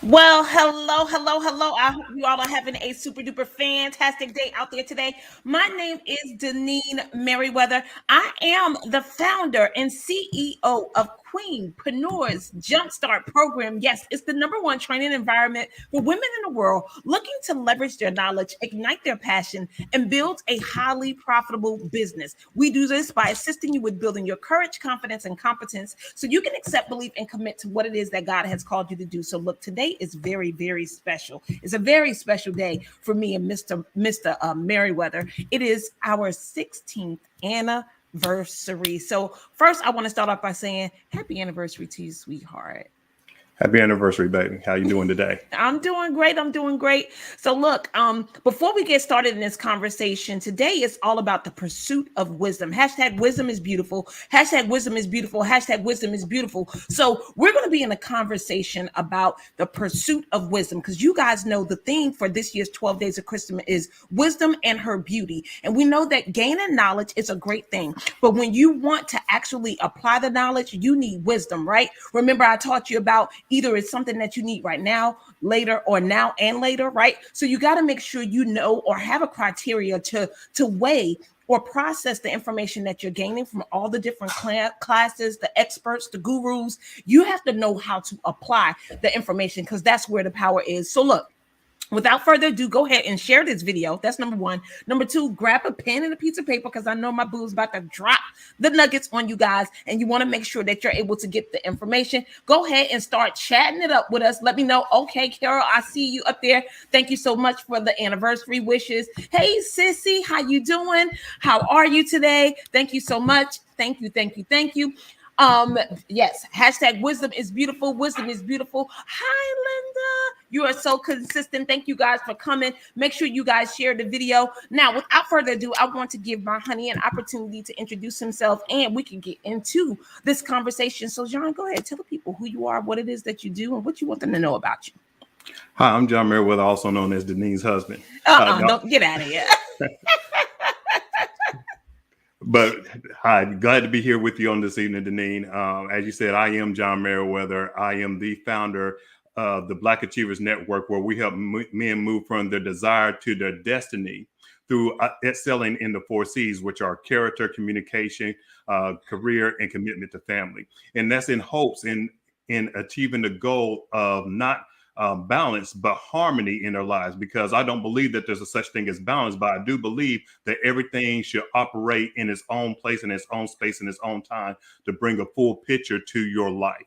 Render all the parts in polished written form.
Well, hello, hello, hello. I hope you all are having a super duper fantastic day out there today. My name is Deneen Merriweather. I am the founder and CEO of Queenpreneurs Jumpstart Program. Yes, it's the number one training environment for women in the world looking to leverage their knowledge, ignite their passion, and build a highly profitable business. We do this by assisting you with building your courage, confidence, and competence so you can accept, believe, and commit to what it is that God has called you to do. So, look, today is very, very special. It's a very special day for me and Mr. Merriweather. It is our 16th anniversary. So, first, I want to start off by saying happy anniversary to you, sweetheart. Happy anniversary, baby. How you doing today? I'm doing great. I'm doing great. So look, before we get started in this conversation, today is all about the pursuit of wisdom. Hashtag wisdom is beautiful. Hashtag wisdom is beautiful. Hashtag wisdom is beautiful. So we're going to be in a conversation about the pursuit of wisdom because you guys know the theme for this year's 12 Days of Christmas is wisdom and her beauty. And we know that gaining knowledge is a great thing. But when you want to actually apply the knowledge, you need wisdom, right? Remember, I taught you about either it's something that you need right now, later, or now and later, right? So you got to make sure you know or have a criteria to weigh or process the information that you're gaining from all the different classes, the experts, the gurus. You have to know how to apply the information because that's where the power is. So look, without further ado, go ahead and share this video. That's number one. Number two, grab a pen and a piece of paper because I know my boo's about to drop the nuggets on you guys, and you want to make sure that you're able to get the information. Go ahead and start chatting it up with us. Let me know. Okay, Carol, I see you up there. Thank you so much for the anniversary wishes. Hey, sissy, how you doing? How are you today? Thank you so much. Thank you, thank you, thank you. Yes, hashtag wisdom is beautiful. Wisdom is beautiful. Hi, Linda. You are so consistent. Thank you guys for coming. Make sure you guys share the video. Now, without further ado, I want to give my honey an opportunity to introduce himself and we can get into this conversation. So, John, go ahead. Tell the people who you are, what it is that you do, and what you want them to know about you. Hi, I'm John Merriweather, also known as Denise's husband. No, Don't get out of here. but hi, glad to be here with you on this evening, Denise. As you said, I am John Merriweather. I am the founder of the Black Achievers Network, where we help men move from their desire to their destiny through excelling in the 4 C's, which are character, communication, career, and commitment to family. And that's in hopes in achieving the goal of not balance, but harmony in their lives. Because I don't believe that there's a such thing as balance, but I do believe that everything should operate in its own place, in its own space, in its own time to bring a full picture to your life.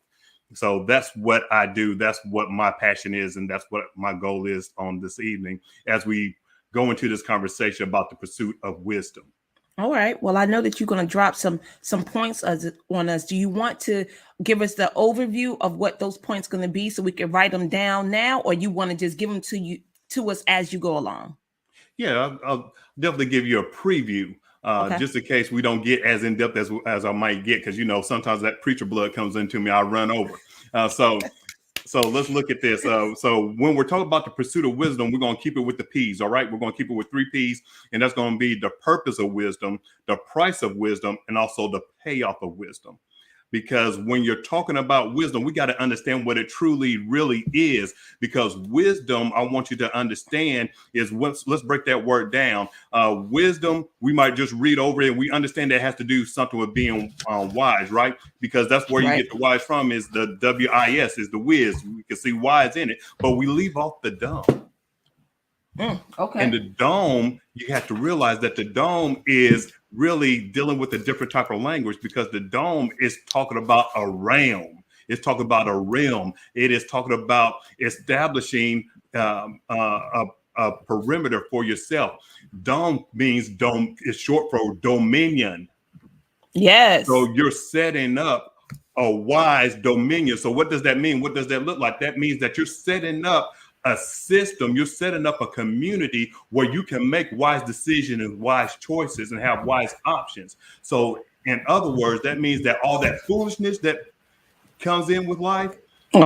So that's what I do. That's what my passion is. And that's what my goal is on this evening as we go into this conversation about the pursuit of wisdom. All right. Well, I know that you're going to drop some points on us. Do you want to give us the overview of what those points going to be so we can write them down now, or you want to just give them to us as you go along? Yeah, I'll definitely give you a preview. Okay. Just in case we don't get as in depth as I might get, because sometimes that preacher blood comes into me, I run over. So let's look at this. So when we're talking about the pursuit of wisdom, we're going to keep it with the P's. All right, we're going to keep it with 3 P's, and that's going to be the purpose of wisdom, the price of wisdom, and also the payoff of wisdom. Because when you're talking about wisdom, we got to understand what it truly really is. Because wisdom, I want you to understand, is let's break that word down. Wisdom, we might just read over it and we understand that it has to do something with being wise, right? Because that's where you get the wise from, is the WIS, is the whiz. We can see wise in it, but we leave off the dumb. Okay. And the dome, you have to realize that the dome is really dealing with a different type of language, because the dome is talking about a realm. It's talking about a realm. It is talking about establishing a perimeter for yourself. Dome is short for dominion. Yes. So you're setting up a wise dominion. So what does that mean? What does that look like? That means that you're setting up a system, you're setting up a community where you can make wise decisions and wise choices and have wise options. So in other words, that means that all that foolishness that comes in with life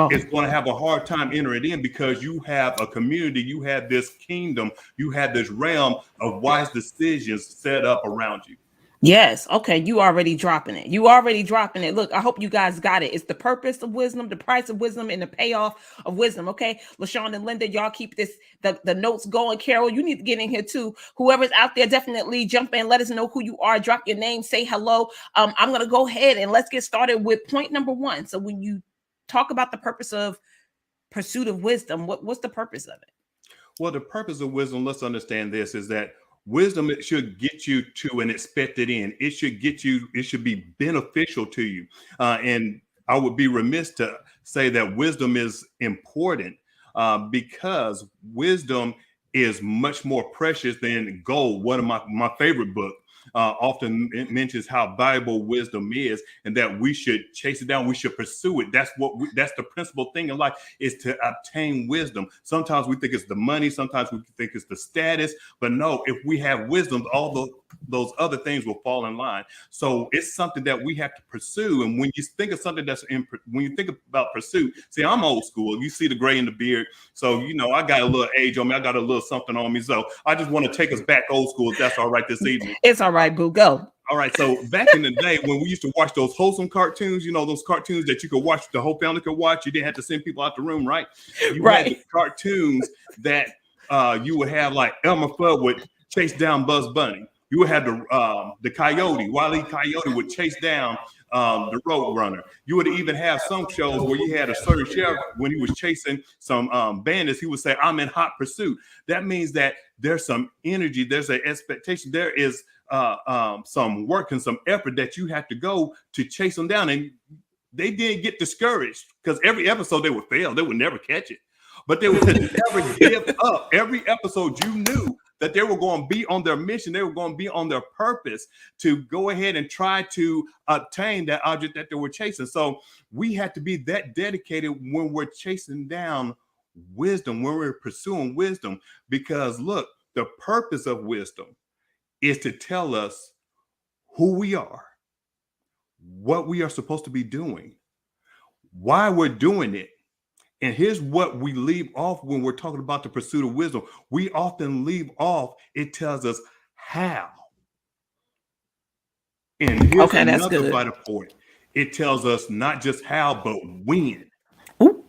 is going to have a hard time entering in, because you have a community, you have this kingdom, you have this realm of wise decisions set up around you. Yes. Okay. You already dropping it. You already dropping it. Look, I hope you guys got it. It's the purpose of wisdom, the price of wisdom, and the payoff of wisdom. Okay. LaShawn and Linda, y'all keep the notes going. Carol, you need to get in here too. Whoever's out there, definitely jump in. Let us know who you are. Drop your name. Say hello. I'm gonna go ahead and let's get started with point number one. So when you talk about the purpose of pursuit of wisdom, what's the purpose of it? Well, the purpose of wisdom, let's understand this, is that wisdom, it should get you to an expected end. It should get you, it should be beneficial to you. And I would be remiss to say that wisdom is important because wisdom is much more precious than gold. One of my favorite book often mentions how valuable wisdom is, and that we should chase it down. We should pursue it. That's the principal thing in life, is to obtain wisdom. Sometimes we think it's the money. Sometimes we think it's the status. But no, if we have wisdom, all those other things will fall in line. So it's something that we have to pursue. And when you think of something when you think about pursuit, see, I'm old school. You see the gray in the beard. So, I got a little age on me. I got a little something on me. So I just want to take us back old school, if that's all right this evening. It's all right, boo. Go. All right. So back in the day when we used to watch those wholesome cartoons, those cartoons that you could watch, the whole family could watch. You didn't have to send people out the room, right? You had the cartoons that you would have, like Elmer Fudd would chase down Bugs Bunny. You would have the coyote, Wile E. Coyote would chase down the Road Runner. You would even have some shows where you had a certain sheriff, when he was chasing some bandits, he would say, "I'm in hot pursuit." That means that there's some energy, there's an expectation, there is some work and some effort that you have to go to chase them down. And they didn't get discouraged, because every episode they would fail. They would never catch it, but they would never give up. Every episode, you knew that they were going to be on their mission. They were going to be on their purpose to go ahead and try to obtain that object that they were chasing. So we have to be that dedicated when we're chasing down wisdom, when we're pursuing wisdom, because look, the purpose of wisdom is to tell us who we are, what we are supposed to be doing, why we're doing it. And here's what we leave off when we're talking about the pursuit of wisdom. We often leave off, it tells us how. And here's another vital point. It tells us not just how, but when. Ooh.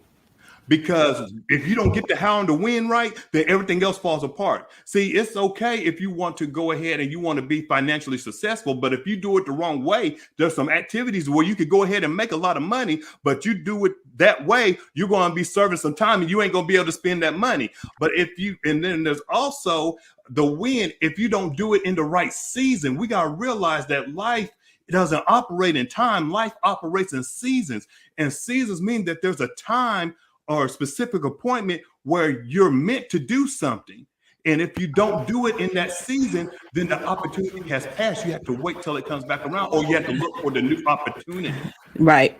Because if you don't get the how and the when right, then everything else falls apart. See, it's okay if you want to go ahead and you want to be financially successful, but if you do it the wrong way, there's some activities where you could go ahead and make a lot of money, but you do it that way, you're going to be serving some time and you ain't going to be able to spend that money. But and then there's also the when. If you don't do it in the right season, we got to realize that life doesn't operate in time. Life operates in seasons, and seasons mean that there's a time or a specific appointment where you're meant to do something. And if you don't do it in that season, then the opportunity has passed. You have to wait till it comes back around, or you have to look for the new opportunity. Right.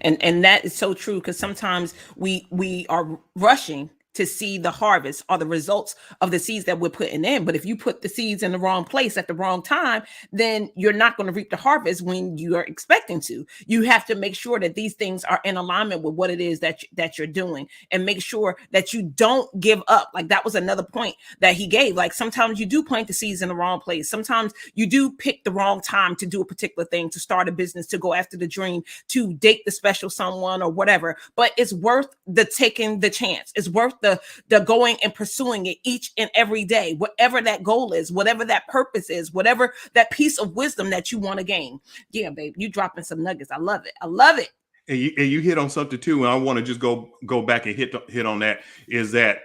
And that is so true, because sometimes we are rushing to see the harvest or the results of the seeds that we're putting in. But if you put the seeds in the wrong place at the wrong time, then you're not going to reap the harvest when you are expecting to. You have to make sure that these things are in alignment with what it is that you're doing, and make sure that you don't give up. Like, that was another point that he gave. Like, sometimes you do plant the seeds in the wrong place. Sometimes you do pick the wrong time to do a particular thing, to start a business, to go after the dream, to date the special someone or whatever. But it's worth the taking the chance. It's worth the going and pursuing it each and every day, whatever that goal is, whatever that purpose is, whatever that piece of wisdom that you want to gain. Yeah, babe, you dropping some nuggets. I love it. And you hit on something too, and I want to just go back and hit on that, is that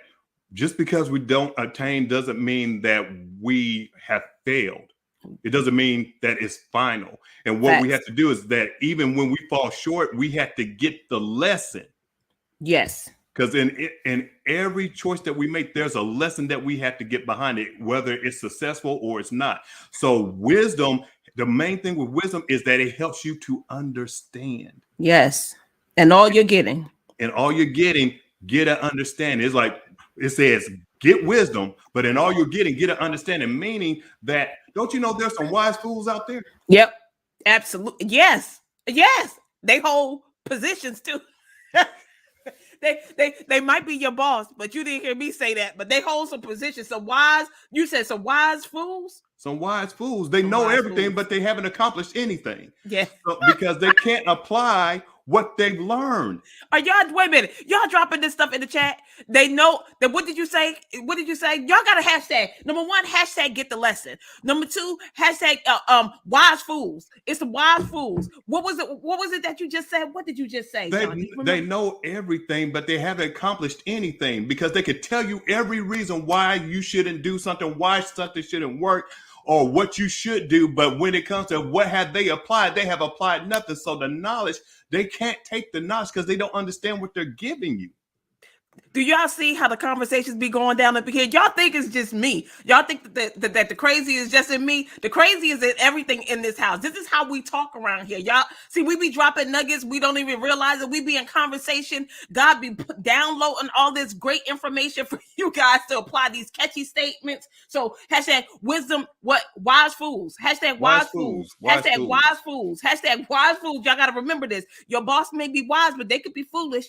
just because we don't attain doesn't mean that we have failed. It doesn't mean that it's final. And what we have to do is that even when we fall short, we have to get the lesson. Yes. Because in every choice that we make, there's a lesson that we have to get behind it, whether it's successful or it's not. So wisdom, the main thing with wisdom is that it helps you to understand. Yes. And all you're getting. And all you're getting, get an understanding. It's like it says, get wisdom, but in all you're getting, get an understanding. Meaning that, don't you know there's some wise fools out there? Yep. Absolutely. Yes. They hold positions too. They might be your boss, but you didn't hear me say that. But they hold some positions. So wise, you said some wise fools. Some wise fools. They Some know wise everything, fools. but they haven't accomplished anything. Yeah. So, because they can't apply what they've learned. Are y'all, wait a minute, y'all dropping this stuff in the chat? They know that. What did you say? What did you say? Y'all got a hashtag. Number one, hashtag get the lesson. Number two, hashtag wise fools. It's the wise fools. What was it that you just said? What did you just say, John? They know everything, but they haven't accomplished anything, because they could tell you every reason why you shouldn't do something, why something shouldn't work, or what you should do. But when it comes to what have they applied, they have applied nothing. So the knowledge, they can't take the knowledge because they don't understand what they're giving you. Do y'all see how the conversations be going down up here? Y'all think it's just me. Y'all think that the crazy is just in me. The crazy is in everything in this house. This is how we talk around here. Y'all see, we be dropping nuggets. We don't even realize it. We be in conversation. God be downloading all this great information for you guys to apply these catchy statements. So hashtag wisdom, wise fools. Hashtag wise fools. Hashtag wise fools. Hashtag wise fools. Y'all got to remember this. Your boss may be wise, but they could be foolish.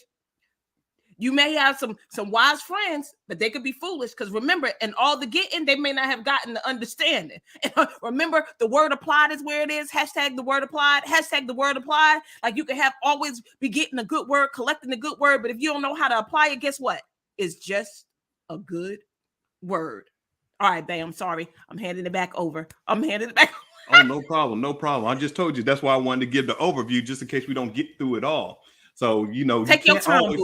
You may have some wise friends, but they could be foolish, because remember, in all the getting, they may not have gotten the understanding. And remember, the word applied is where it is. Hashtag the word applied. Hashtag the word applied. Like, you can have always be getting a good word, collecting a good word, but if you don't know how to apply it, guess what? It's just a good word. All right, babe, I'm sorry. I'm handing it back over. Oh, no problem. No problem. I just told you. That's why I wanted to give the overview, just in case we don't get through it all. So, take your time.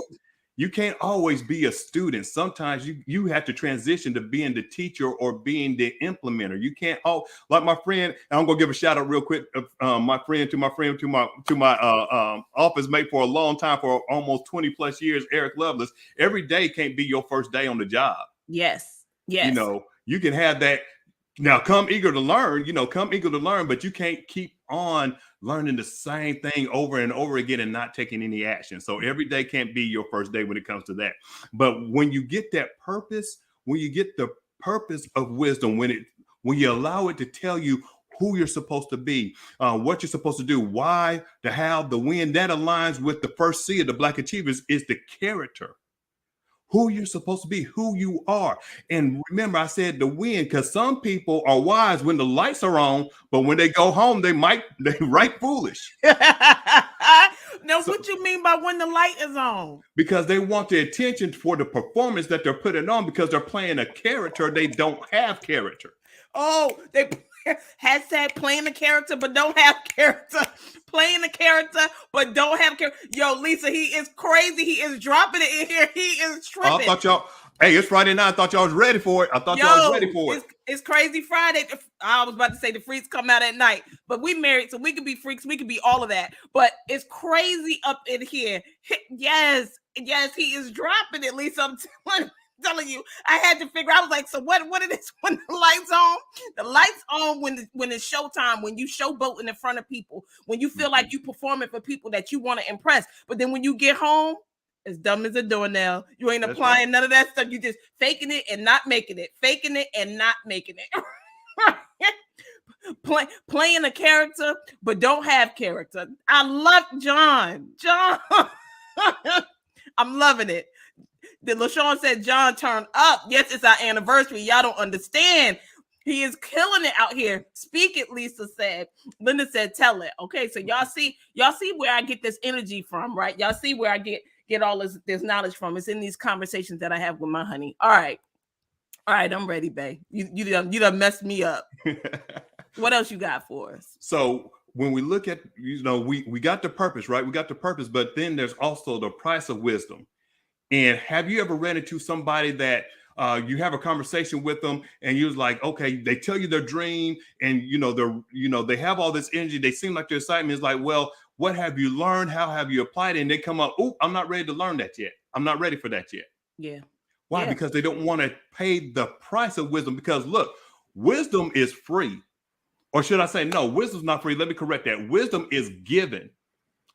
You can't always be a student. Sometimes you have to transition to being the teacher or being the implementer. You can't like my friend. And I'm gonna give a shout out real quick. My friend to my office mate for a long time, for almost 20 plus years, Eric Lovelace. Every day can't be your first day on the job. Yes. You know, you can have that. Now, come eager to learn, but you can't keep on learning the same thing over and over again and not taking any action. So every day can't be your first day when it comes to that. But when you get that purpose, when you get the purpose of wisdom, when you allow it to tell you who you're supposed to be, what you're supposed to do, why, the how, the when, that aligns with the first C of the Black Achievers, is the character. Who you're supposed to be, who you are. And remember, I said the win, because some people are wise when the lights are on, but when they go home, they right foolish. Now, what you mean by when the light is on? Because they want the attention for the performance that they're putting on, because they're playing a character. They don't have character. Oh, they hashtag playing the character but don't have character. Playing the character but don't have character. Yo, Lisa, he is crazy. He is dropping it in here. He is tripping. I thought y'all, hey, it's Friday night. I thought y'all was ready for it. It's crazy Friday. I was about to say the freaks come out at night, but we married, so we could be freaks. We could be all of that. But it's crazy up in here. Yes, he is dropping it, Lisa. I'm telling you, I had to figure. I was like, so what it is when the lights on? The lights on when it's showtime, when you showboating in front of people, when you feel like you performing for people that you want to impress. But then when you get home, as dumb as a doornail, you ain't applying none of that stuff. You just faking it and not making it, faking it and not making it. Playing a character but don't have character. I love John. I'm loving it. LaShawn said John turned up. Yes, it's our anniversary. Y'all don't understand. He is killing it out here. Speak it, Lisa said. Linda said, tell it. Okay, so y'all see where I get this energy from, right? Y'all see where I get all this knowledge from. It's in these conversations that I have with my honey. All right, I'm ready, babe. You done messed me up. What else you got for us? So when we look at, we got the purpose, right? We got the purpose, but then there's also the price of wisdom. And have you ever ran into somebody that you have a conversation with them and you're like, okay, they tell you their dream and, they have all this energy. They seem like their excitement is like, well, what have you learned? How have you applied it? And they come up, oh, I'm not ready to learn that yet. I'm not ready for that yet. Yeah. Why? Yeah. Because they don't want to pay the price of wisdom. Because look, wisdom is free. Or should I say, no, wisdom's not free. Let me correct that. Wisdom is given.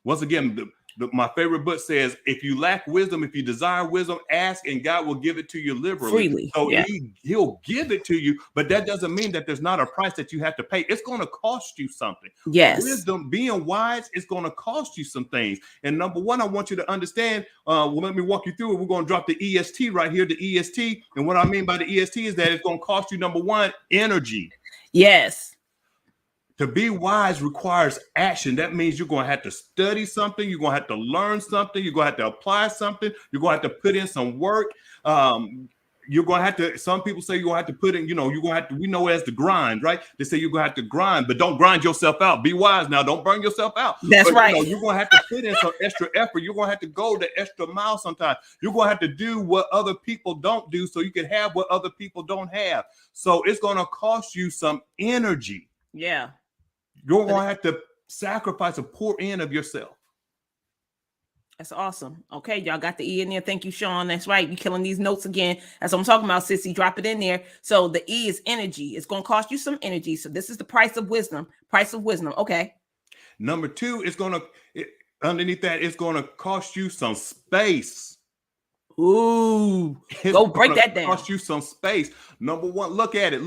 Once again, My favorite book says, if you lack wisdom, if you desire wisdom, ask and God will give it to you liberally. Freely. So Yeah. he'll give it to you, but that doesn't mean that there's not a price that you have to pay. It's going to cost you something. Yes. Wisdom, being wise, is going to cost you some things. And number one, I want you to understand, let me walk you through it. We're going to drop the EST right here, the EST. And what I mean by the EST is that it's going to cost you, number one, energy. Yes. To be wise requires action. That means you're going to have to study something. You're going to have to learn something. You're going to have to apply something. You're going to have to put in some work. You're going to have to, some people say you're going to have to put in, you're going to have to, we know it as the grind, right? They say you're going to have to grind, but don't grind yourself out. Be wise now. Don't burn yourself out. That's right. You're going to have to put in some extra effort. You're going to have to go the extra mile sometimes. You're going to have to do what other people don't do so you can have what other people don't have. So it's going to cost you some energy. Yeah. You're going to have to sacrifice a pour in of yourself. That's awesome. Okay, y'all got the E in there. Thank you, Sean. That's right. You're killing these notes again. That's what I'm talking about, sissy. Drop it in there. So the E is energy. It's going to cost you some energy. So this is the price of wisdom. Price of wisdom. Okay. Number two, underneath that, it's going to cost you some space. Ooh, go break that down. Cost you some space. Number one, look at it.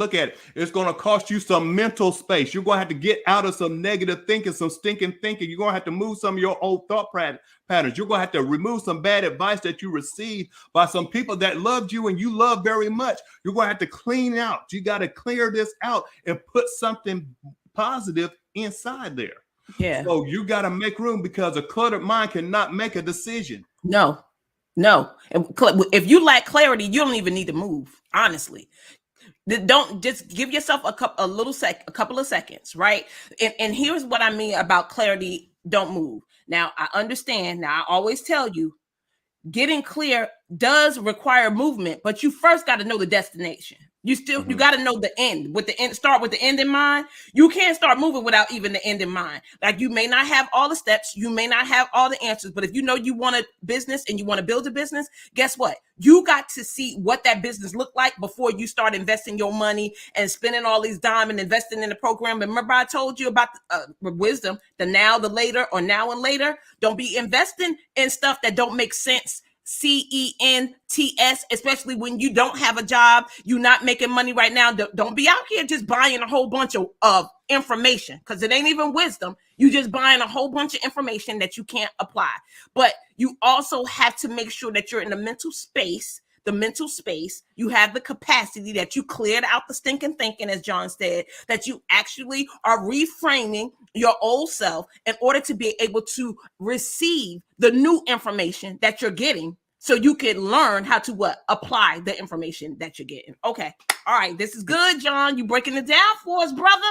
It's going to cost you some mental space. You're going to have to get out of some negative thinking, some stinking thinking. You're going to have to move some of your old thought patterns. You're going to have to remove some bad advice that you received by some people that loved you and you love very much. You're going to have to clean out. You got to clear this out and put something positive inside there. Yeah. So you got to make room, because a cluttered mind cannot make a decision. No. And if you lack clarity, you don't even need to move. Honestly, don't just give yourself a couple of seconds, right? And here's what I mean about clarity. Don't move. Now, I understand. Now, I always tell you, getting clear does require movement, but you first got to know the destination. You got to know the end. Start with the end in mind. You can't start moving without even the end in mind. Like, you may not have all the steps, you may not have all the answers, but if you know you want a business and you want to build a business, guess what? You got to see what that business looked like before you start investing your money and spending all these dimes and investing in the program. Remember, I told you about wisdom, the now, the later, or now and later. Don't be investing in stuff that don't make sense. CENTS, especially when you don't have a job, you're not making money right now. Don't be out here just buying a whole bunch of information, because it ain't even wisdom. You just buying a whole bunch of information that you can't apply. But you also have to make sure that you're in the mental space. You have the capacity, that you cleared out the stinking thinking, as John said, that you actually are reframing your old self in order to be able to receive the new information that you're getting, so you can learn how to apply the information that you're getting. Okay. All right. This is good, John. You breaking it down for us, brother?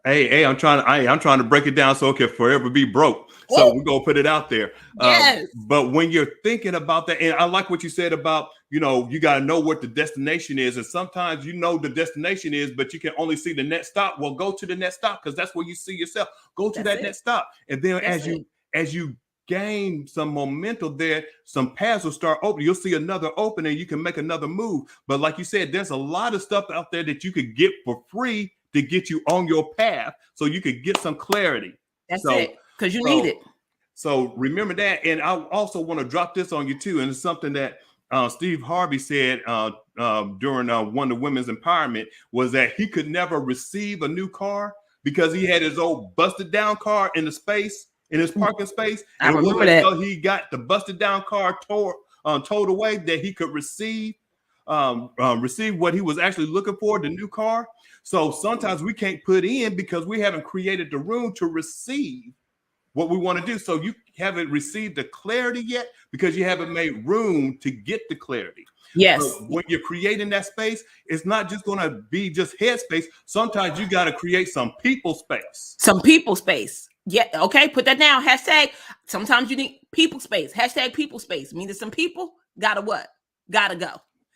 Hey, I'm trying to break it down so it can forever be broke. So we're going to put it out there. Yes. But when you're thinking about that, and I like what you said about, you got to know what the destination is. And sometimes the destination is, but you can only see the next stop. Well, go to the next stop, because that's where you see yourself. Go to that next stop. And then as you gain some momentum there, some paths will start opening. You'll see another opening. You can make another move. But like you said, there's a lot of stuff out there that you could get for free to get you on your path, so you could get some clarity. That's it, because you need it. So remember that. And I also want to drop this on you too. And it's something that Steve Harvey said during one of the women's empowerment, was that he could never receive a new car because he had his old busted down car in his parking space. I remember that. Until he got the busted down car towed away, that he could receive what he was actually looking for, the new car. So sometimes we can't put in because we haven't created the room to receive what we want to do. So you haven't received the clarity yet because you haven't made room to get the clarity. Yes. So when you're creating that space, it's not just going to be just head space. Sometimes you got to create some people space. Yeah. Okay. Put that down. Hashtag. Sometimes you need people space. Hashtag people space. Meaning some people gotta what? Gotta go.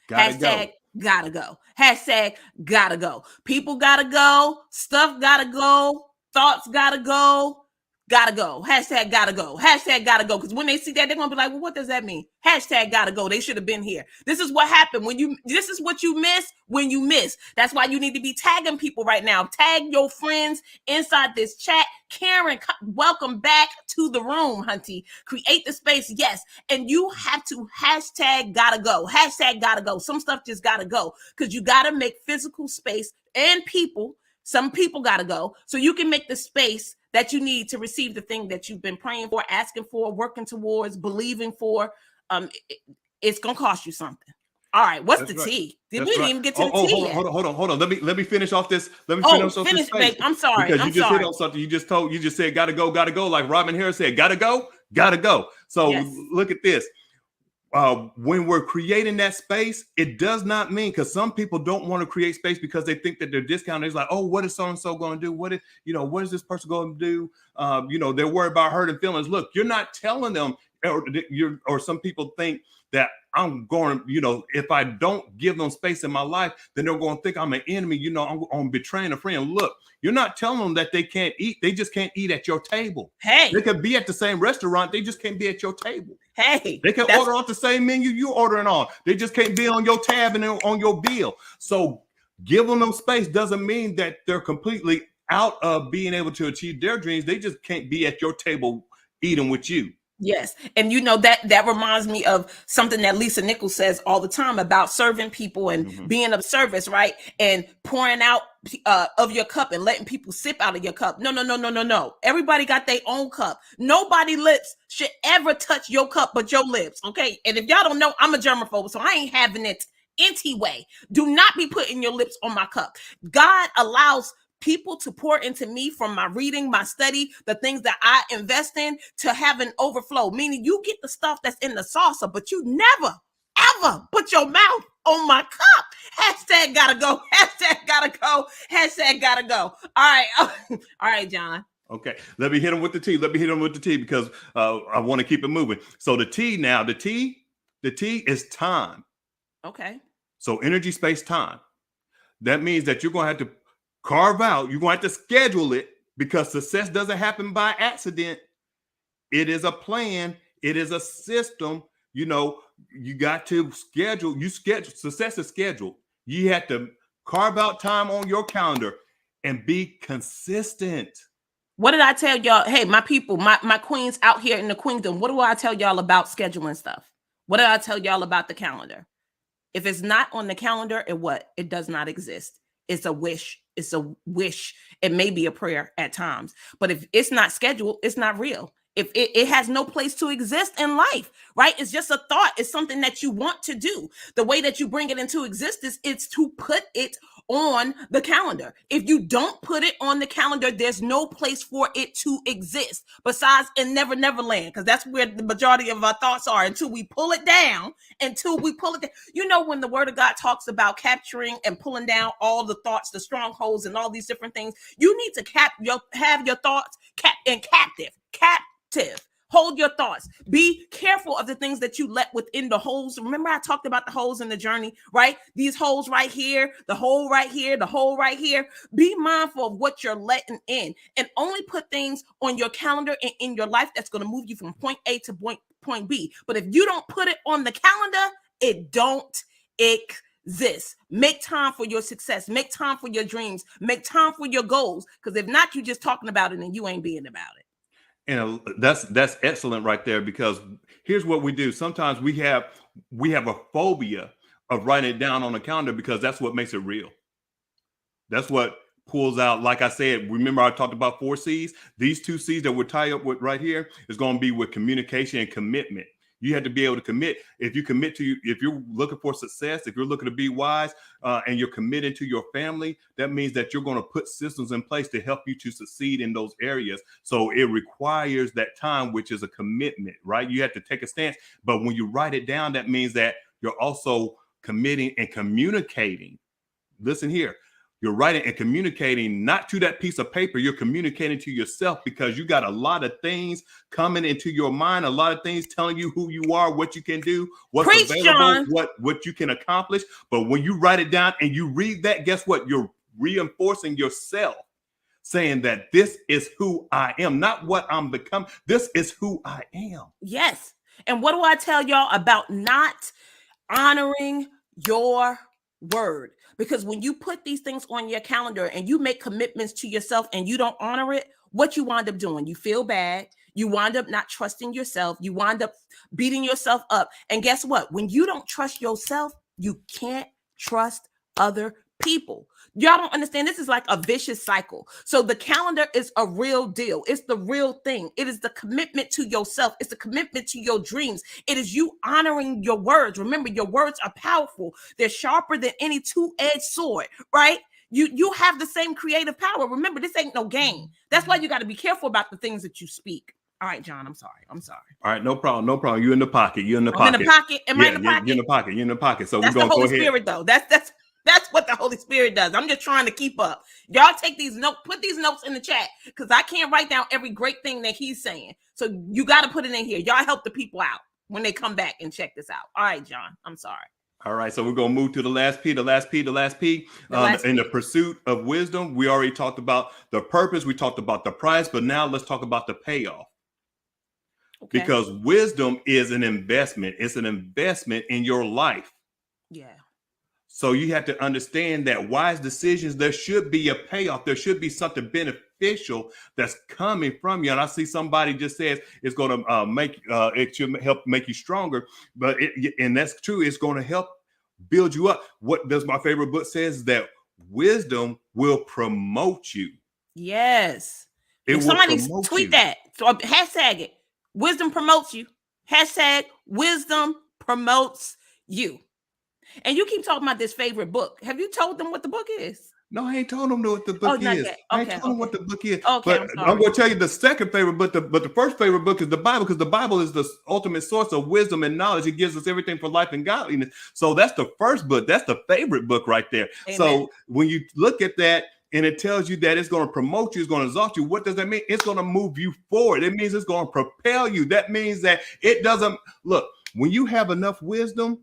Hashtag gotta go. Hashtag gotta go. People gotta go. Stuff gotta go. Thoughts gotta go. gotta go. Hashtag gotta go. Hashtag gotta go. Because when they see that, they're gonna be like, well, what does that mean? Hashtag gotta go. They should have been here. This is what happened this is what you miss when you miss. That's why you need to be tagging people right now. Tag your friends inside this chat. Karen, welcome back to the room, Hunty. Create the space, yes. And you have to hashtag gotta go. Hashtag gotta go. Some stuff just gotta go. Because you gotta make physical space and people. Some people gotta go. So you can make the space that you need to receive the thing that you've been praying for, asking for, working towards, believing for. It's gonna cost you something. All right, what's the tea? We didn't even get to the tea yet. Hold on. Let me finish off this. Finish, babe. I'm sorry. Because you just hit on something. You just said gotta go. Like Robin Harris said, gotta go. So yes. Look at this. When we're creating that space, it does not mean, because some people don't want to create space because they think that they're discounted. It's like, oh, what is so-and-so going to do? What is this person going to do? They're worried about hurting feelings. Look, you're not telling them, or some people think that I'm going, if I don't give them space in my life, then they're going to think I'm an enemy. I'm betraying a friend. Look, you're not telling them that they can't eat. They just can't eat at your table. Hey, they could be at the same restaurant. They just can't be at your table. Hey, they can order off the same menu you ordering on. They just can't be on your tab and on your bill. So giving them space doesn't mean that they're completely out of being able to achieve their dreams. They just can't be at your table eating with you. Yes. And that reminds me of something that Lisa Nichols says all the time about serving people and being of service, right? And pouring out of your cup and letting people sip out of your cup. No. Everybody got their own cup. Nobody lips should ever touch your cup but your lips, okay? And if y'all don't know, I'm a germaphobe, so I ain't having it anyway. Do not be putting your lips on my cup. God allows people to pour into me from my reading, my study, the things that I invest in, to have an overflow. Meaning you get the stuff that's in the saucer, but you never, ever put your mouth on my cup. Hashtag gotta go. Hashtag gotta go. Hashtag gotta go. All right, John. Okay, let me hit him with the tea. Because I want to keep it moving. So the tea is time. Okay. So energy, space, time. That means that you're going to have to carve out, you're going to have to schedule it, because success doesn't happen by accident. It is a plan. It is a system. You got to schedule. Success is scheduled. You have to carve out time on your calendar and be consistent. What did I tell y'all? Hey, my people, my queens out here in the queendom, what do I tell y'all about scheduling stuff? What did I tell y'all about the calendar? If it's not on the calendar, it does not exist. It's a wish. It's a wish. It may be a prayer at times, but if it's not scheduled, it's not real. If it has no place to exist in life, right? It's just a thought. It's something that you want to do. The way that you bring it into existence is to put it on the calendar. If you don't put it on the calendar, there's no place for it to exist besides in Never Neverland, because that's where the majority of our thoughts are until we pull it down. When the word of God talks about capturing and pulling down all the thoughts, the strongholds and all these different things, you need to have your thoughts captive. Hold your thoughts. Be careful of the things that you let within the holes. Remember, I talked about the holes in the journey, right? These holes right here, the hole right here, the hole right here. Be mindful of what you're letting in, and only put things on your calendar and in your life that's going to move you from point A to point B. But if you don't put it on the calendar, it don't exist. Make time for your success. Make time for your dreams. Make time for your goals. Because if not, you're just talking about it and you ain't being about it. And that's excellent right there, because here's what we do. Sometimes we have a phobia of writing it down on a calendar, because that's what makes it real. That's what pulls out. Like I said, remember I talked about 4 C's. These 2 C's that we're tied up with right here is going to be with communication and commitment. You have to be able to commit. If you're looking for success, if you're looking to be wise, and you're committed to your family, that means that you're going to put systems in place to help you to succeed in those areas. So it requires that time, which is a commitment, right? You have to take a stance. But when you write it down, that means that you're also committing and communicating. Listen here. You're writing and communicating not to that piece of paper. You're communicating to yourself, because you got a lot of things coming into your mind, a lot of things telling you who you are, what you can do, what's available, what you can accomplish. But when you write it down and you read that, guess what? You're reinforcing yourself. saying that this is who I am, not what I'm becoming. This is who I am. Yes. And what do I tell y'all about not honoring your word? Because when you put these things on your calendar and you make commitments to yourself and you don't honor it, what you wind up doing? You feel bad. You wind up not trusting yourself. You wind up beating yourself up. And guess what? When you don't trust yourself, you can't trust other people. Y'all don't understand. This is like a vicious cycle. So the calendar is a real deal. It's the real thing. It is the commitment to yourself. It's the commitment to your dreams. It is you honoring your words. Remember, your words are powerful. They're sharper than any two-edged sword, right? You have the same creative power. Remember, this ain't no game. That's why you got to be careful about the things that you speak. All right, John, I'm sorry. All right, no problem. No problem. You're in the pocket. You're in the I'm pocket. in the pocket. Am I in the pocket? You're in the pocket. You're in the pocket. So that's we're going the to go Holy ahead. Spirit, though. That's what the Holy Spirit does. I'm just trying to keep up. Y'all take these notes, put these notes in the chat, because I can't write down every great thing that he's saying. So you got to put it in here. Y'all help the people out when they come back and check this out. All right, John, I'm sorry. All right, so we're going to move to the last P. In the pursuit of wisdom, we already talked about the purpose. We talked about the price, but now let's talk about the payoff. Okay. Because wisdom is an investment. It's an investment in your life. Yeah. So you have to understand that wise decisions, there should be a payoff. There should be something beneficial that's coming from you. And I see somebody just says it's going to it should help make you stronger. But and that's true. It's going to help build you up. What does my favorite book says that wisdom will promote you. Yes. If somebody tweet that, so hashtag it. Wisdom promotes you. Hashtag wisdom promotes you. And you keep talking about this favorite book. Have you told them what the book is? No, I ain't told them what the book is. Okay, I ain't told them what the book is. Okay, but I'm going to tell you the second favorite book, but the first favorite book is the Bible, because the Bible is the ultimate source of wisdom and knowledge. It gives us everything for life and godliness. So that's the first book. That's the favorite book right there. Amen. So when you look at that, and it tells you that it's going to promote you, it's going to exalt you. What does that mean? It's going to move you forward. It means it's going to propel you. That means that it doesn't look, when you have enough wisdom,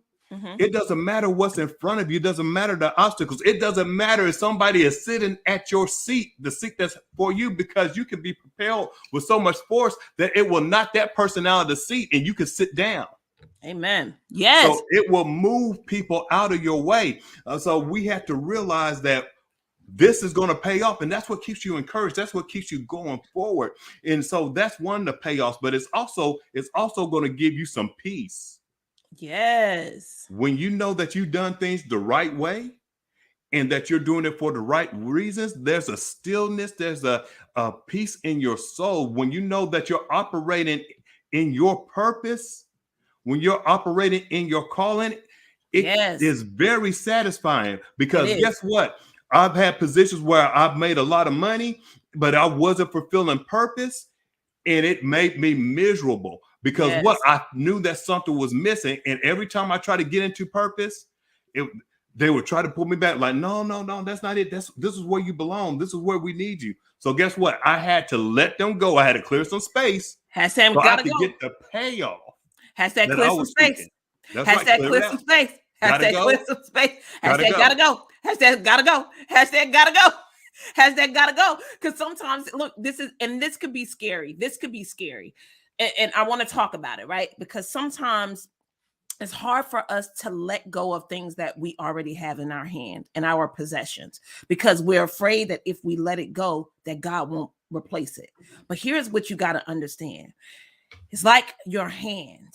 it doesn't matter what's in front of you. It doesn't matter the obstacles. It doesn't matter if somebody is sitting at your seat, the seat that's for you, because you can be propelled with so much force that it will knock that person out of the seat and you can sit down. Amen. Yes. So it will move people out of your way. So we have to realize that this is going to pay off, and that's what keeps you encouraged. That's what keeps you going forward. And so that's one of the payoffs, but it's also going to give you some peace. Yes. When you know that you've done things the right way and that you're doing it for the right reasons, there's a stillness, there's a peace in your soul. When you know that you're operating in your purpose, when you're operating in your calling, it is very satisfying, because guess what? I've had positions where I've made a lot of money, but I wasn't fulfilling purpose, and it made me miserable, because what I knew that something was missing. And every time I try to get into purpose, they would try to pull me back. Like, no, that's not it. This is where you belong. This is where we need you. So guess what? I had to let them go. I had to clear some space. Hashtag so gotta I could go. Get the payoff. Hashtag clear some space. Hashtag clear some space. Hashtag clear some space. Hashtag gotta go. Hashtag gotta go. Hashtag gotta go. Hashtag gotta go. Because sometimes, look, this could be scary. This could be scary. And I want to talk about it, right? Because sometimes it's hard for us to let go of things that we already have in our hand, in our possessions, because we're afraid that if we let it go, that God won't replace it. But here's what you got to understand. It's like your hand.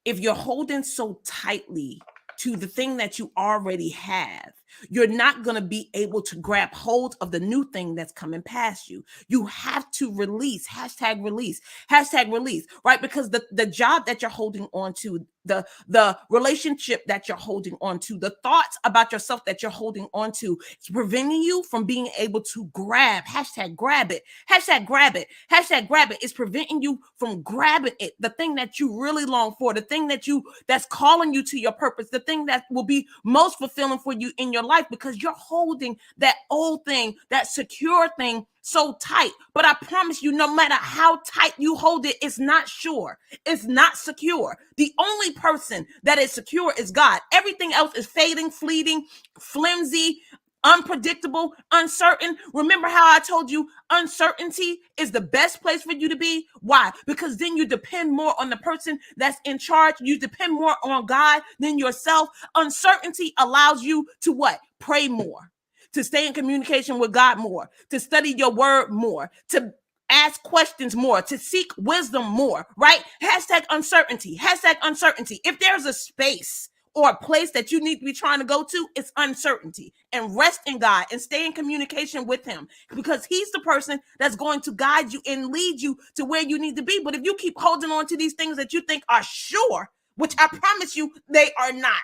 If you're holding so tightly to the thing that you already have, you're not going to be able to grab hold of the new thing that's coming past you. You have to release. Hashtag release. Hashtag release, right? Because the job that you're holding on to, the relationship that you're holding on to, the thoughts about yourself that you're holding on to, it's preventing you from being able to grab. Hashtag grab it. Hashtag grab it. Hashtag grab it. It's preventing you from grabbing it. The thing that you really long for, the thing that's calling you to your purpose, the thing that will be most fulfilling for you in your life, because you're holding that old thing, that secure thing so tight. But I promise you, no matter how tight you hold it, it's not sure. It's not secure. The only person that is secure is God. Everything else is fading, fleeting, flimsy, unpredictable, uncertain. Remember how I told you uncertainty is the best place for you to be? Why? Because then you depend more on the person that's in charge. You depend more on God than yourself. Uncertainty allows you to what? Pray more, to stay in communication with God more, to study your word more, to ask questions more, to seek wisdom more, right? Hashtag uncertainty. Hashtag uncertainty. If there's a space or a place that you need to be trying to go to, it's uncertainty. And rest in God and stay in communication with him, because he's the person that's going to guide you and lead you to where you need to be. But if you keep holding on to these things that you think are sure, which I promise you they are not,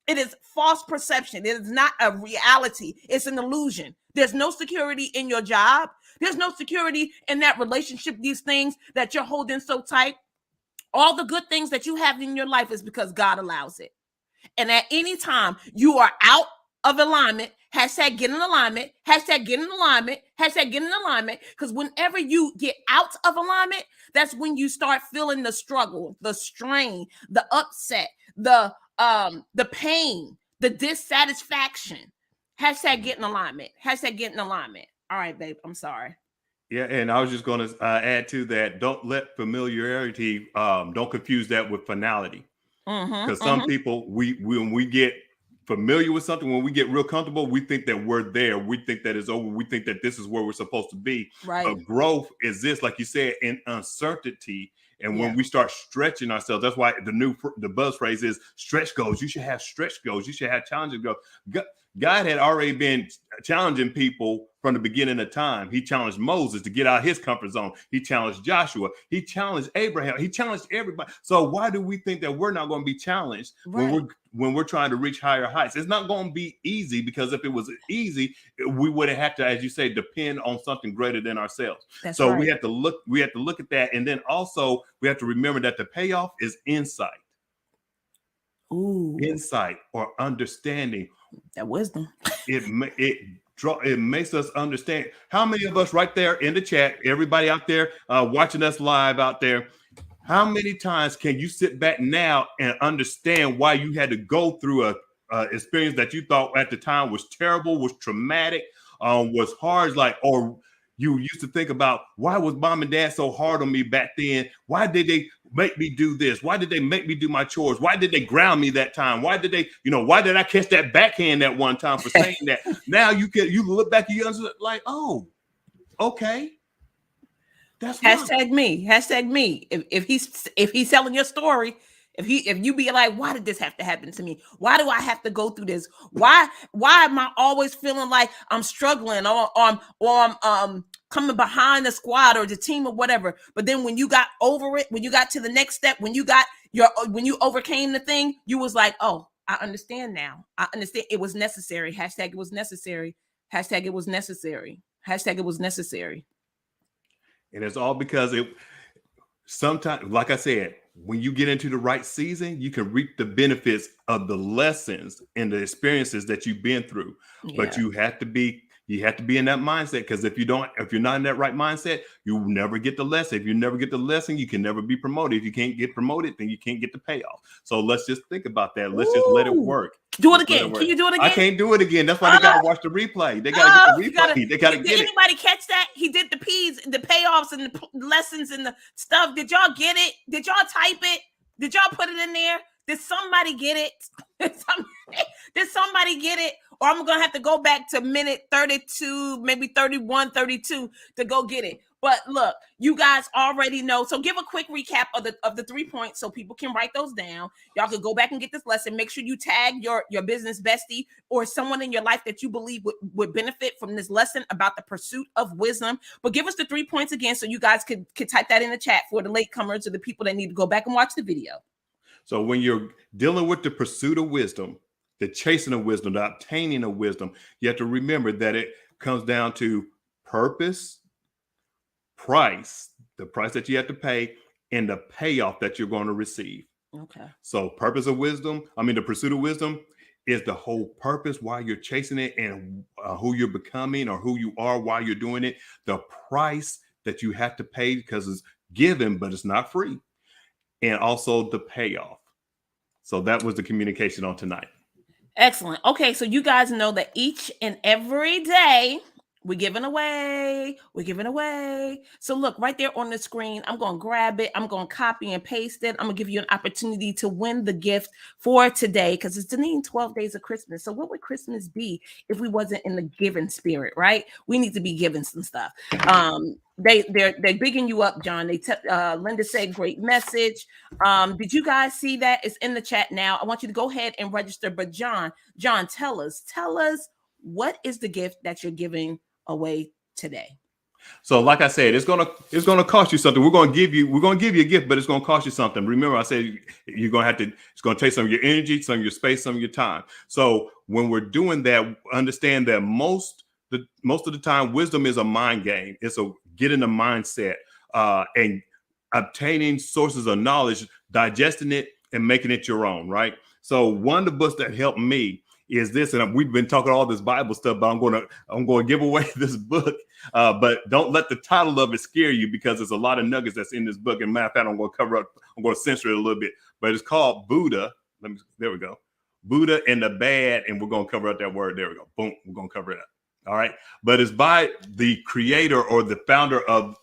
it is false perception. It is not a reality. It's an illusion. There's no security in your job. There's no security in that relationship, these things that you're holding so tight. All the good things that you have in your life is because God allows it. And at any time you are out of alignment, hashtag get in alignment, hashtag get in alignment, hashtag get in alignment. Because whenever you get out of alignment, that's when you start feeling the struggle, the strain, the upset, the pain, the dissatisfaction. Hashtag get in alignment, hashtag get in alignment. All right, babe, I'm sorry. Yeah, and I was just going to add to that. Don't let familiarity, don't confuse that with finality. Because some people, when we get familiar with something, when we get real comfortable, we think that we're there. We think that it's over. We think that this is where we're supposed to be. Right. But growth is this, like you said, in uncertainty. And when we start stretching ourselves, that's why the buzz phrase is stretch goals. You should have stretch goals. You should have challenging goals. God had already been challenging people from the beginning of time. He challenged Moses to get out of his comfort zone. He challenged Joshua. He challenged Abraham. He challenged everybody. So why do we think that we're not going to be challenged when we're trying to reach higher heights? It's not going to be easy, because if it was easy, we would have had to, as you say, depend on something greater than ourselves. So we have to look at that. And then also we have to remember that the payoff is insight. Ooh. Insight or understanding. That wisdom. It makes us understand. How many of us right there in the chat, everybody out there watching us live out there, how many times can you sit back now and understand why you had to go through a experience that you thought at the time was terrible, was traumatic, was hard, or you used to think about, why was mom and dad so hard on me back then? Why did they make me do this? Why did they make me do my chores? Why did they ground me that time? Why did why did I catch that backhand that one time for saying that? Now you look back and you understand, like, oh, okay. That's hashtag me. Hashtag me. If he's selling your story, if you be like, why did this have to happen to me? Why do I have to go through this? Why am I always feeling like I'm struggling or I'm coming behind the squad or the team or whatever? But then when you got over it, when you got to the next step, when you overcame the thing, you was like, oh, I understand now. I understand. It was necessary. Hashtag it was necessary. Hashtag it was necessary. Hashtag it was necessary. And it's all because sometimes, like I said, when you get into the right season, you can reap the benefits of the lessons and the experiences that you've been through. Yeah. But you have to be in that mindset, because if you're not in that right mindset, you never get the lesson. If you never get the lesson, you can never be promoted. If you can't get promoted, then you can't get the payoff. So let's just think about that. Let's just let it work. Do it again. Can you do it again? I can't do it again. That's why they got to watch the replay. They got to get the replay. They got to get it. Did anybody catch that? He did the P's, the payoffs, and the lessons and the stuff. Did y'all get it? Did y'all type it? Did y'all put it in there? Did somebody get it? Did somebody get it? Or I'm going to have to go back to minute 32, maybe 31, 32 to go get it. But look, you guys already know. So give a quick recap of the 3 points so people can write those down. Y'all can go back and get this lesson. Make sure you tag your business bestie or someone in your life that you believe would benefit from this lesson about the pursuit of wisdom. But give us the 3 points again so you guys could type that in the chat for the latecomers or the people that need to go back and watch the video. So when you're dealing with the pursuit of wisdom, the chasing of wisdom, the obtaining of wisdom, you have to remember that it comes down to purpose, price, the price that you have to pay, and the payoff that you're going to receive. Okay. So the pursuit of wisdom is the whole purpose, why you're chasing it, and who you're becoming or who you are while you're doing it. The price that you have to pay, because it's given, but it's not free. And also the payoff. So that was the communication on tonight. Excellent. Okay, so you guys know that each and every day we're giving away. We're giving away. So look right there on the screen. I'm going to grab it. I'm going to copy and paste it. I'm going to give you an opportunity to win the gift for today because it's Deneen 12 days of Christmas. So what would Christmas be if we wasn't in the giving spirit, right? We need to be giving some stuff. They're bigging you up, John. Linda said great message. Did you guys see that? It's in the chat now. I want you to go ahead and register. But John, tell us what is the gift that you're giving away today? So, like I said, it's gonna cost you something. We're gonna give you a gift, but it's gonna cost you something. Remember, I said you're gonna have to. It's gonna take some of your energy, some of your space, some of your time. So, when we're doing that, understand that most of the time, wisdom is a mind game. It's a getting a mindset and obtaining sources of knowledge, digesting it, and making it your own. Right. So, one of the books that helped me is this, and we've been talking all this Bible stuff, but I'm going to give away this book. But don't let the title of it scare you because there's a lot of nuggets that's in this book. And matter of fact, I'm going to censor it a little bit, but it's called Buddha. There we go. Buddha and the Bad. And we're going to cover up that word. There we go. Boom. We're going to cover it up. All right. But it's by the creator or the founder of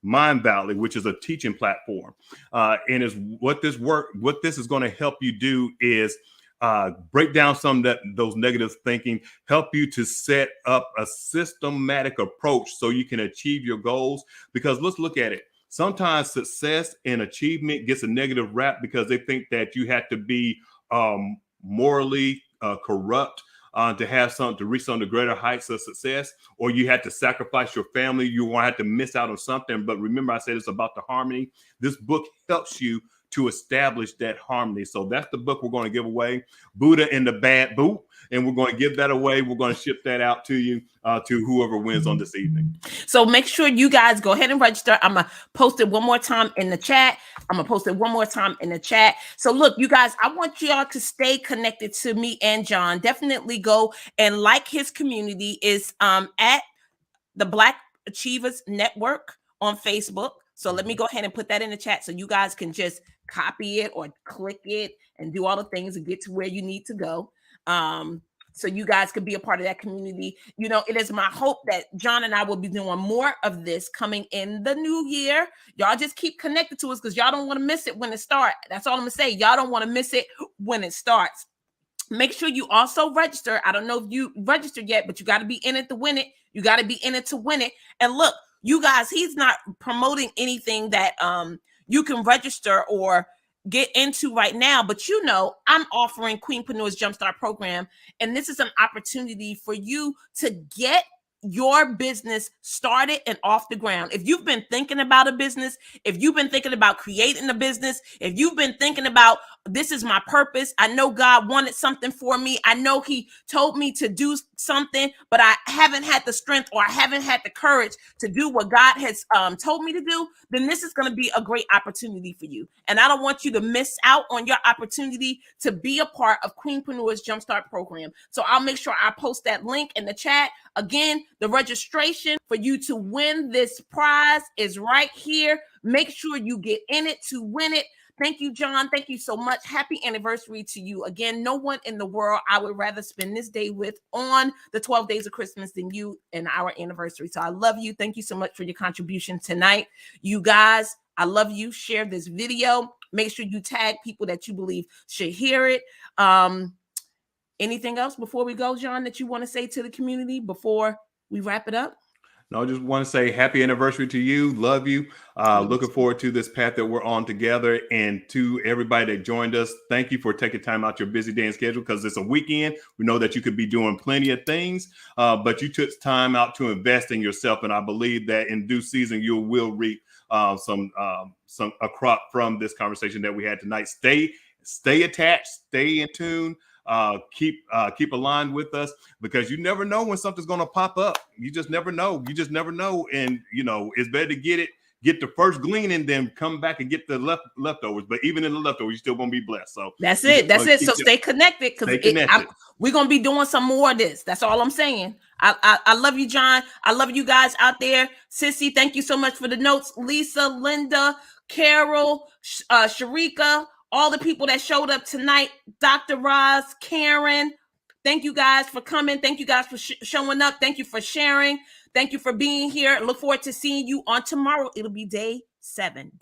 Mind Valley, which is a teaching platform. And is what this is going to help you do is break down some of those negative thinking, help you to set up a systematic approach so you can achieve your goals. Because let's look at it. Sometimes success and achievement gets a negative rap because they think that you have to be morally corrupt to have something to reach some of the greater heights of success, or you had to sacrifice your family. You won't have to miss out on something. But remember, I said it's about the harmony. This book helps you to establish that harmony. So that's the book we're going to give away, Buddha and the Bad Boot. And we're going to give that away. We're going to ship that out to you, to whoever wins on this evening. So make sure you guys go ahead and register. I'm going to post it one more time in the chat. So look, you guys, I want y'all to stay connected to me and John. Definitely go and like his community is at the Black Achievers Network on Facebook. So let me go ahead and put that in the chat so you guys can just copy it or click it and do all the things and get to where you need to go. So you guys could be a part of that community. You know, it is my hope that John and I will be doing more of this coming in the new year. Y'all just keep connected to us because y'all don't want to miss it when it starts. That's all I'm going to say. Y'all don't want to miss it when it starts. Make sure you also register. I don't know if you registered yet, but you got to be in it to win it. You got to be in it to win it. And look, you guys, he's not promoting anything that you can register or get into right now, but you know, I'm offering Queenpreneurs Jumpstart Program, and this is an opportunity for you to get your business started and off the ground. If you've been thinking about a business, if you've been thinking about creating a business, if you've been thinking about this is my purpose, I know God wanted something for me, I know he told me to do something, but I haven't had the strength or I haven't had the courage to do what God has told me to do, then this is going to be a great opportunity for you. And I don't want you to miss out on your opportunity to be a part of Queenpreneurs Jumpstart Program. So I'll make sure I post that link in the chat. Again, the registration for you to win this prize is right here. Make sure you get in it to win it. Thank you, John. Thank you so much. Happy anniversary to you. Again, no one in the world I would rather spend this day with on the 12 days of Christmas than you and our anniversary. So I love you. Thank you so much for your contribution tonight. You guys, I love you. Share this video. Make sure you tag people that you believe should hear it. Anything else before we go, John, that you want to say to the community before we wrap it up? No, I just want to say happy anniversary to you. Love you. Looking forward to this path that we're on together. And to everybody that joined us, thank you for taking time out your busy day and schedule because it's a weekend. We know that you could be doing plenty of things, but you took time out to invest in yourself. And I believe that in due season, you will reap a crop from this conversation that we had tonight. Stay attached, stay in tune. Keep aligned with us because you never know when something's going to pop up. You just never know. And you know, it's better to get the first glean and then come back and get the leftovers. But even in the leftovers, you're still going to be blessed. So that's it. So stay connected because we're going to be doing some more of this. That's all I'm saying. I love you, John. I love you guys out there. Sissy, thank you so much for the notes. Lisa, Linda, Carol, Sharika, all the people that showed up tonight, Dr. Roz, Karen, thank you guys for coming. Thank you guys for showing up. Thank you for sharing. Thank you for being here. Look forward to seeing you on tomorrow. It'll be day 7.